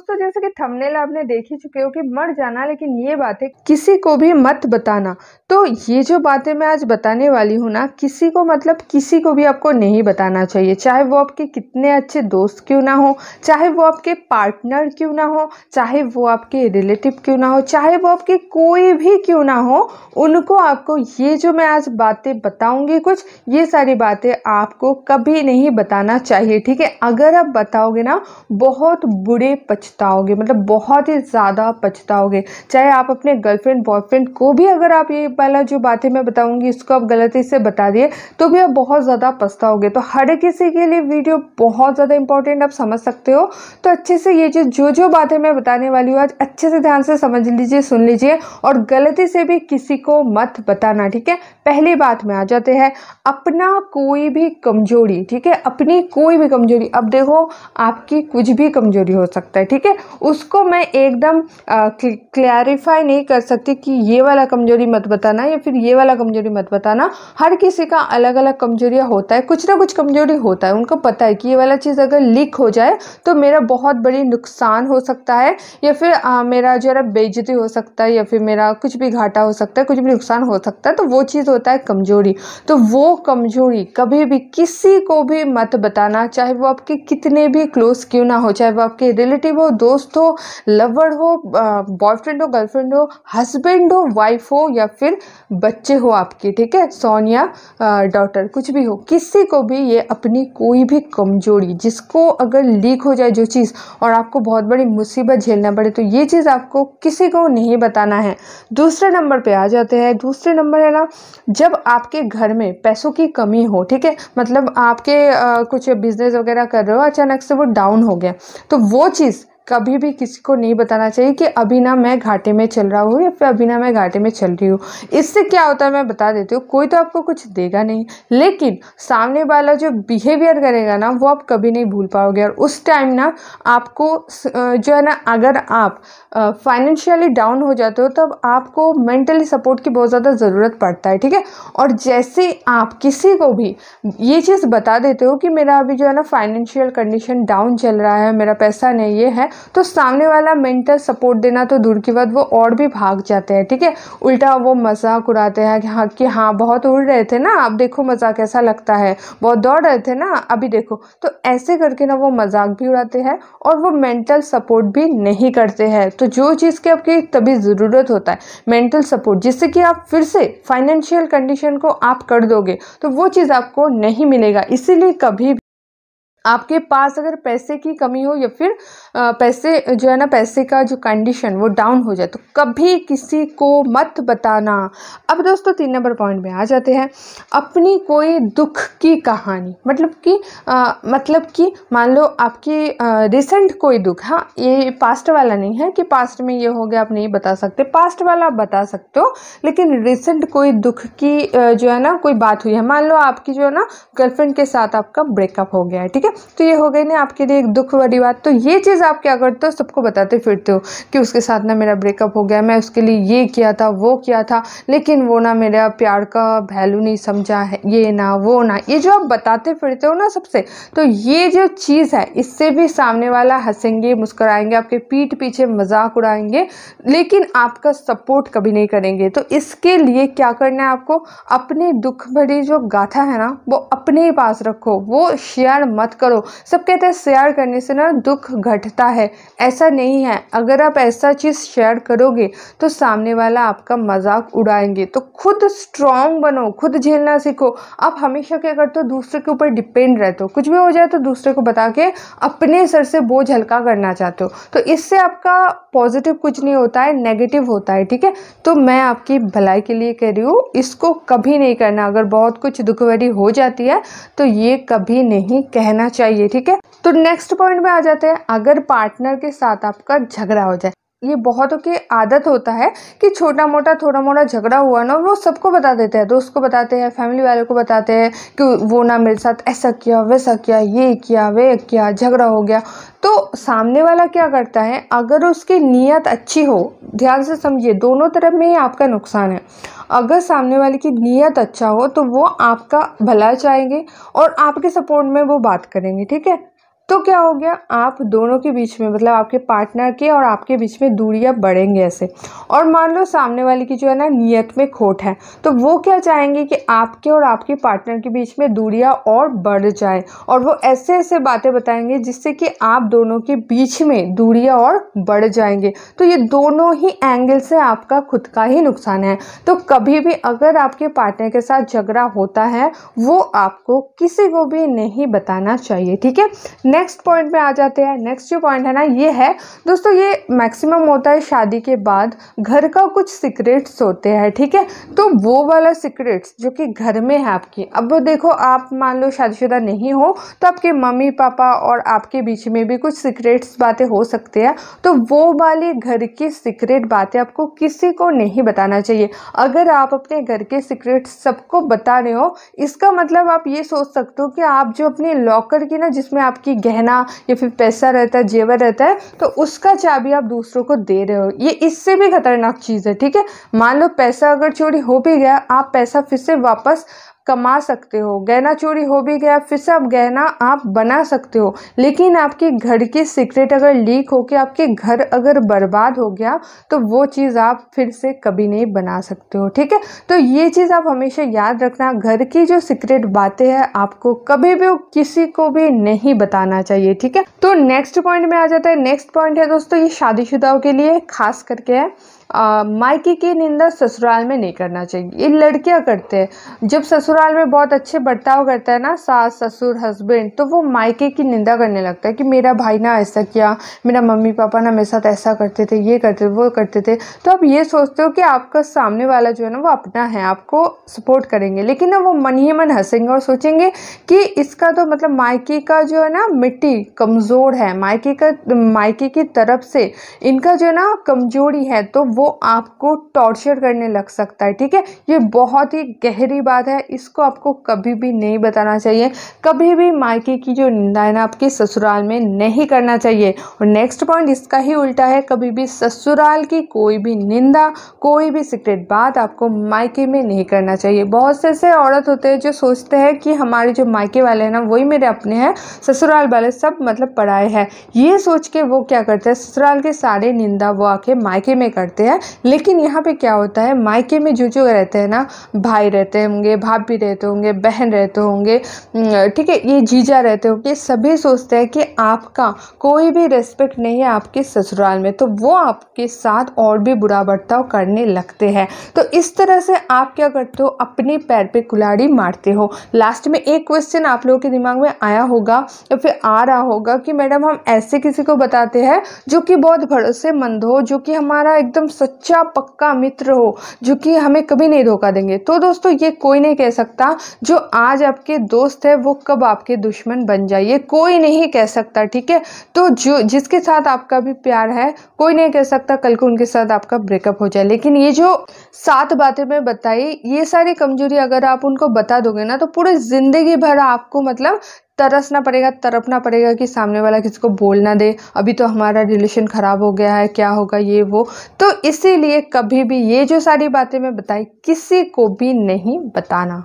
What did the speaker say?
दोस्तों जैसे कि थंबनेल आपने देख ही चुके हो कि मर जाना, लेकिन ये बातें किसी को भी मत बताना। तो ये जो बातें मैं आज बताने वाली हूँ ना, किसी को मतलब किसी को भी आपको नहीं बताना चाहिए, चाहे वो आपके कितने अच्छे दोस्त क्यों ना हो, चाहे वो आपके पार्टनर क्यों ना हो, चाहे वो आपके रिलेटिव क्यों ना हो, चाहे वो आपके कोई भी क्यों ना हो, उनको आपको ये जो मैं आज बातें बताऊंगी कुछ, ये सारी बातें आपको कभी नहीं बताना चाहिए। ठीक है, अगर आप बताओगे ना बहुत बुरे पछताओगे, मतलब बहुत ही ज़्यादा पछताओगे। चाहे आप अपने गर्लफ्रेंड बॉयफ्रेंड को भी अगर आप ये वाला जो बातें मैं बताऊंगी इसको आप गलती से बता दिए तो भी आप बहुत ज़्यादा पछताओगे। तो हर किसी के लिए वीडियो बहुत ज़्यादा इंपॉर्टेंट, आप समझ सकते हो। तो अच्छे से ये जो बातें मैं बताने वाली हूँ आज अच्छे से ध्यान से समझ लीजिए, सुन लीजिए, और गलती से भी किसी को मत बताना। ठीक है, पहली बात में आ जाते हैं अपना कोई भी कमजोरी। ठीक है, अपनी कोई भी कमजोरी, अब देखो आपकी कुछ भी कमजोरी हो सकता है। ठीक है, उसको मैं एकदम क्लैरिफाई नहीं कर सकती कि ये वाला कमजोरी मत बताना या फिर ये वाला कमजोरी मत बताना। हर किसी का अलग अलग कमजोरियाँ होता है, कुछ ना कुछ कमजोरी होता है। उनको पता है कि ये वाला चीज़ अगर लीक हो जाए तो मेरा बहुत बड़ी नुकसान हो सकता है, या फिर मेरा जो है बेइज्जती हो सकता है, या फिर मेरा कुछ भी घाटा हो सकता है, कुछ भी नुकसान हो सकता है। तो वो चीज़ होता है कमजोरी। तो वो कमजोरी कभी भी किसी को भी मत बताना, चाहे वो आपके कितने भी क्लोज क्यों ना हो, चाहे वो आपके रिलेटिव हो, दोस्त हो, लवर हो, बॉयफ्रेंड हो, गर्लफ्रेंड हो, हस्बैंड हो, वाइफ हो, या फिर बच्चे हो आपके। ठीक है, सन या डॉटर, कुछ भी हो, किसी को भी ये अपनी कोई भी कमजोरी जिसको अगर लीक हो जाए जो चीज़ और आपको बहुत बड़ी मुसीबत झेलना पड़े, तो ये चीज़ आपको किसी को नहीं बताना है। दूसरे नंबर पे आ जाते हैं। दूसरे नंबर है ना, जब आपके घर में पैसों की कमी हो, ठीक है, मतलब आपके कुछ बिजनेस वगैरह कर रहे हो, अचानक से वो डाउन हो गया, तो वो चीज़ कभी भी किसी को नहीं बताना चाहिए कि अभी ना मैं घाटे में चल रहा हूँ या फिर अभी ना मैं घाटे में चल रही हूँ। इससे क्या होता है मैं बता देती हूँ, कोई तो आपको कुछ देगा नहीं, लेकिन सामने वाला जो बिहेवियर करेगा ना वो आप कभी नहीं भूल पाओगे। और उस टाइम ना आपको जो है ना, अगर आप फाइनेंशियली डाउन हो जाते हो तब आपको मेंटली सपोर्ट की बहुत ज़्यादा ज़रूरत पड़ता है। ठीक है, और जैसे आप किसी को भी ये चीज़ बता देते हो कि मेरा अभी जो है ना फाइनेंशियल कंडीशन डाउन चल रहा है, मेरा पैसा नहीं ये है, तो सामने वाला मेंटल सपोर्ट देना तो दूर की बात, वो और भी भाग जाते हैं। ठीक है, उल्टा वो मजाक उड़ाते हैं कि हाँ बहुत उड़ रहे थे ना, अब देखो मजाक कैसा लगता है, बहुत दौड़ रहे थे ना, अभी देखो। तो ऐसे करके ना वो मजाक भी उड़ाते हैं और वो मेंटल सपोर्ट भी नहीं करते हैं। तो जो चीज़ की आपकी तभी ज़रूरत होता है मेंटल सपोर्ट, जिससे कि आप फिर से फाइनेंशियल कंडीशन को आप कर दोगे, तो वो चीज़ आपको नहीं मिलेगा। इसीलिए कभी आपके पास अगर पैसे की कमी हो या फिर पैसे जो है ना, पैसे का जो कंडीशन वो डाउन हो जाए, तो कभी किसी को मत बताना। अब दोस्तों 3 नंबर पॉइंट में आ जाते हैं, अपनी कोई दुख की कहानी, मतलब कि मान लो आपकी रिसेंट कोई दुख, हाँ ये पास्ट वाला नहीं है कि पास्ट में ये हो गया आप नहीं बता सकते, पास्ट वाला आप बता सकते हो, लेकिन रिसेंट कोई दुख की जो है ना कोई बात हुई है, मान लो आपकी जो है ना गर्लफ्रेंड के साथ आपका ब्रेकअप हो गया है। ठीक है, तो ये हो गई ना आपके लिए एक दुख वाली बात। तो ये चीज़ आप क्या करते हो, सबको बताते फिरते हो कि उसके साथ ना मेरा ब्रेकअप हो गया, मैं उसके लिए ये किया था वो किया था, लेकिन वो ना मेरा प्यार का वैल्यू नहीं समझा है, ये ना वो ना, ये जो आप बताते फिरते हो ना सबसे, तो ये जो चीज़ है इससे भी सामने वाला हंसेंगे, मुस्कुराएंगे, आपके पीठ पीछे मजाक उड़ाएंगे, लेकिन आपका सपोर्ट कभी नहीं करेंगे। तो इसके लिए क्या करना है आपको, अपनी दुख भरी जो गाथा है ना वो अपने ही पास रखो, वो शेयर मत करो। सब कहते हैं शेयर करने से ना दुख घटता है, ऐसा नहीं है। अगर आप ऐसा चीज़ शेयर करोगे तो सामने वाला आपका मजाक उड़ाएंगे। तो खुद स्ट्रांग बनो, खुद झेलना सीखो। आप हमेशा क्या करते हो, दूसरे के ऊपर डिपेंड रहते हो, कुछ भी हो जाए तो दूसरे को बता के अपने सर से बोझ हल्का करना चाहते हो, तो इससे आपका पॉजिटिव कुछ नहीं होता है, नेगेटिव होता है। ठीक है, तो मैं आपकी भलाई के लिए कह रही हूँ, इसको कभी नहीं करना। अगर बहुत कुछ दुख भरी हो जाती है तो ये कभी नहीं कहना चाहिए। ठीक है, तो नेक्स्ट पॉइंट में आ जाते हैं, अगर पार्टनर के साथ आपका झगड़ा हो जाए, ये बहुतों की आदत होता है कि छोटा मोटा थोड़ा मोटा झगड़ा हुआ ना वो सबको बता देते हैं, दोस्त को बताते हैं, फैमिली वालों को बताते हैं कि वो ना मेरे साथ ऐसा किया वैसा किया, ये किया वे किया, झगड़ा हो गया। तो सामने वाला क्या करता है, अगर उसकी नीयत अच्छी हो, ध्यान से समझिए, दोनों तरफ में ही आपका नुकसान है। अगर सामने वाले की नीयत अच्छा हो तो वो आपका भला चाहेंगे और आपके सपोर्ट में वो बात करेंगे। ठीक है, तो क्या हो गया, आप दोनों के बीच में मतलब आपके पार्टनर के और आपके बीच में दूरियां बढ़ेंगे ऐसे। और मान लो सामने वाले की जो है ना नियत में खोट है, तो वो क्या चाहेंगे कि आपके और आपके पार्टनर के बीच में दूरियां और बढ़ जाए, और वो ऐसे ऐसे बातें बताएंगे जिससे कि आप दोनों के बीच में दूरियां और बढ़ जाएंगे। तो ये दोनों ही एंगल से आपका खुद का ही नुकसान है। तो कभी भी अगर आपके पार्टनर के साथ झगड़ा होता है, वो आपको किसी को भी नहीं बताना चाहिए, ठीक है। नेक्स्ट पॉइंट पे आ जाते हैं। नेक्स्ट जो पॉइंट है ना, ये है दोस्तों, ये मैक्सिमम होता है शादी के बाद, घर का कुछ सीक्रेट्स होते हैं, ठीक है। तो वो वाला सीक्रेट्स जो कि घर में है आपकी, अब वो देखो, आप मान लो शादीशुदा नहीं हो, तो आपके मम्मी पापा और आपके बीच में भी कुछ सीक्रेट्स बातें हो सकती है। तो वो वाली घर की सीक्रेट बातें आपको किसी को नहीं बताना चाहिए। अगर आप अपने घर के सीक्रेट सबको बता रहे हो, इसका मतलब आप ये सोच सकते हो कि आप जो अपने लॉकर की ना, जिसमें आपकी गहना या फिर पैसा रहता है, जेवर रहता है, तो उसका चाबी आप दूसरों को दे रहे हो। ये इससे भी खतरनाक चीज़ है, ठीक है। मान लो पैसा अगर चोरी हो भी गया, आप पैसा फिर से वापस कमा सकते हो। गहना चोरी हो भी गया, फिर से आप गहना आप बना सकते हो। लेकिन आपके घर की सीक्रेट अगर लीक हो के आपके घर अगर बर्बाद हो गया, तो वो चीज़ आप फिर से कभी नहीं बना सकते हो, ठीक है। तो ये चीज़ आप हमेशा याद रखना, घर की जो सीक्रेट बातें हैं आपको कभी भी किसी को भी नहीं बताना चाहिए, ठीक है। तो नेक्स्ट पॉइंट में आ जाता है। नेक्स्ट पॉइंट है दोस्तों, ये शादीशुदाओं के लिए खास करके है, मायके की निंदा ससुराल में नहीं करना चाहिए। ये लड़कियां करते हैं, जब ससुराल में बहुत अच्छे बर्ताव करता है ना सास ससुर हस्बैंड, तो वो मायके की निंदा करने लगता है कि मेरा भाई ना ऐसा किया, मेरा मम्मी पापा ना मेरे साथ ऐसा करते थे, ये करते वो करते थे। तो आप ये सोचते हो कि आपका सामने वाला जो है ना वो अपना है, आपको सपोर्ट करेंगे, लेकिन ना वो मन ही मन हंसेंगे और सोचेंगे कि इसका तो मतलब मायके का जो है ना मिट्टी कमज़ोर है, मायके की तरफ से इनका जो है ना कमजोरी है, तो वो आपको टॉर्चर करने लग सकता है, ठीक है। ये बहुत ही गहरी बात है, इसको आपको कभी भी नहीं बताना चाहिए। कभी भी मायके की जो निंदा है ना आपके ससुराल में नहीं करना चाहिए। और नेक्स्ट पॉइंट इसका ही उल्टा है, कभी भी ससुराल की कोई भी निंदा, कोई भी सीक्रेट बात आपको मायके में नहीं करना चाहिए। बहुत से ऐसे औरत होते हैं जो सोचते हैं कि हमारे जो मायके वाले हैं ना वही मेरे अपने हैं, ससुराल वाले सब मतलब पराए हैं। ये सोच के वो क्या करते हैं, ससुराल के सारे निंदा वो आके मायके में करते हैं। लेकिन यहाँ पे क्या होता है, मायके में जो रहते हैं ना, भाई रहते होंगे, भाभी रहते होंगे, बहन रहते होंगे, ठीक है, ये जीजा रहते होंगे, सभी सोचते हैं कि आपका कोई भी रेस्पेक्ट नहीं है आपके ससुराल में, तो वो आपके साथ और भी बुरा बर्ताव करने लगते हैं। तो इस तरह से आप क्या करते हो, अपने पैर पे कुल्हाड़ी मारते हो। लास्ट में एक क्वेश्चन आप लोगों के दिमाग में आया होगा या फिर आ रहा होगा कि मैडम हम ऐसे किसी को बताते हैं जो कि बहुत भरोसेमंद हो, जो कि हमारा एकदम सच्चा पक्का मित्र हो, जो कि हमें कभी नहीं धोखा देंगे। तो दोस्तों ये कोई नहीं कह सकता, जो आज आपके दोस्त है वो कब आपके दुश्मन बन जाए, ये कोई नहीं कह सकता, ठीक है। तो जो जिसके साथ आपका भी प्यार है, कोई नहीं कह सकता कल को उनके साथ आपका ब्रेकअप हो जाए। लेकिन ये जो 7 बातें मैं बताई, ये सारी कमजोरी अगर आप उनको बता दोगे ना, तो पूरे जिंदगी भर आपको मतलब तरसना पड़ेगा, तड़पना पड़ेगा कि सामने वाला किसी को बोल ना दे, अभी तो हमारा रिलेशन खराब हो गया है, क्या होगा ये वो। तो इसीलिए कभी भी ये जो सारी बातें मैं बताई किसी को भी नहीं बताना।